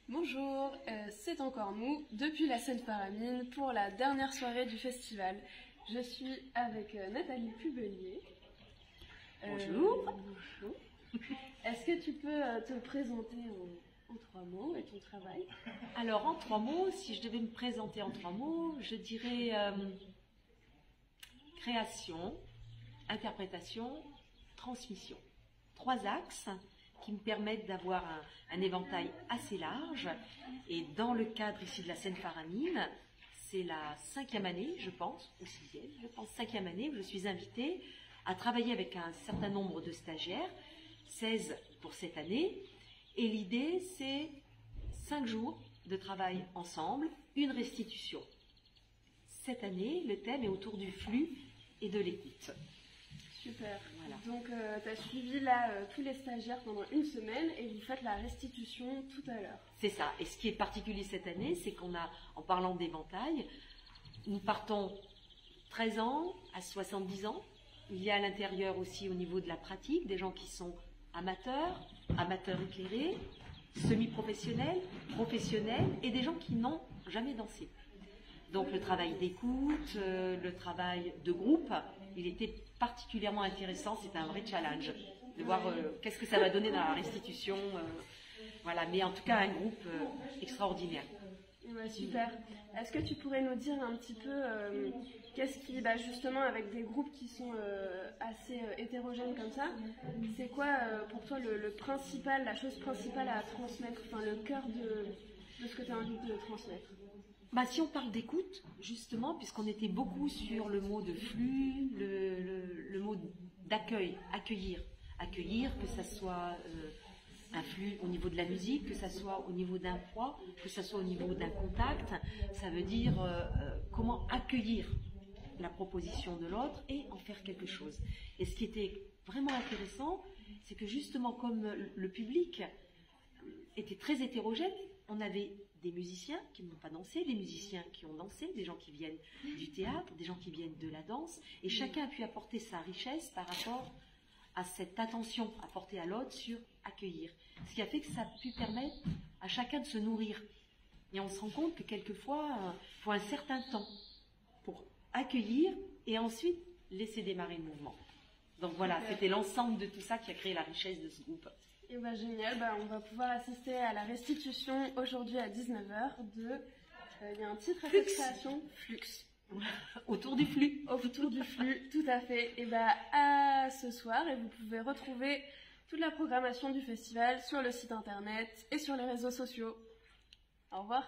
Bonjour, c'est encore nous, depuis la Seine-Paramine, pour la dernière soirée du festival. Je suis avec Nathalie Pubelier. Bonjour. Bonjour. Est-ce que tu peux te présenter en 3 mots et ton travail? Alors, en 3 mots, si je devais me présenter en 3 mots, je dirais création, interprétation, transmission. 3 axes qui me permettent d'avoir un éventail assez large. Et dans le cadre ici de la Seine-Paramine, c'est la 5e année, je pense, ou 6e, je pense 5e année, où je suis invitée à travailler avec un certain nombre de stagiaires, 16 pour cette année. Et l'idée, c'est 5 jours de travail ensemble, une restitution. Cette année, le thème est autour du flux et de l'écoute. Super. Voilà. Donc, tu as suivi là tous les stagiaires pendant une semaine et vous faites la restitution tout à l'heure. C'est ça. Et ce qui est particulier cette année, c'est qu'on a, en parlant d'éventail, nous partons 13 ans à 70 ans. Il y a à l'intérieur aussi au niveau de la pratique des gens qui sont amateurs, amateurs éclairés, semi-professionnels, professionnels et des gens qui n'ont jamais dansé. Donc le travail d'écoute, le travail de groupe, il était particulièrement intéressant, c'était un vrai challenge de voir qu'est-ce que ça va donner dans la restitution. Voilà, mais en tout cas un groupe extraordinaire. Ouais, super. Est-ce que tu pourrais nous dire un petit peu qu'est-ce qui, justement avec des groupes qui sont assez hétérogènes comme ça, c'est quoi pour toi le principal, la chose principale à transmettre, enfin le cœur de ce que tu as envie de transmettre? Si on parle d'écoute, justement, puisqu'on était beaucoup sur le mot de flux, le mot d'accueil, accueillir. Accueillir, que ça soit un flux au niveau de la musique, que ça soit au niveau d'un poids, que ça soit au niveau d'un contact, ça veut dire comment accueillir la proposition de l'autre et en faire quelque chose. Et ce qui était vraiment intéressant, c'est que justement comme le public était très hétérogène, on avait des musiciens qui n'ont pas dansé, des musiciens qui ont dansé, des gens qui viennent du théâtre, des gens qui viennent de la danse, et chacun a pu apporter sa richesse par rapport à cette attention apportée à l'autre sur accueillir. Ce qui a fait que ça a pu permettre à chacun de se nourrir. Et on se rend compte que quelquefois, il faut un certain temps pour accueillir et ensuite laisser démarrer le mouvement. Donc voilà, c'était l'ensemble de tout ça qui a créé la richesse de ce groupe. Et génial, on va pouvoir assister à la restitution aujourd'hui à 19h il y a un titre à cette création, Flux. Autour du flux. Autour du flux, tout à fait. Et à ce soir, et vous pouvez retrouver toute la programmation du festival sur le site internet et sur les réseaux sociaux. Au revoir.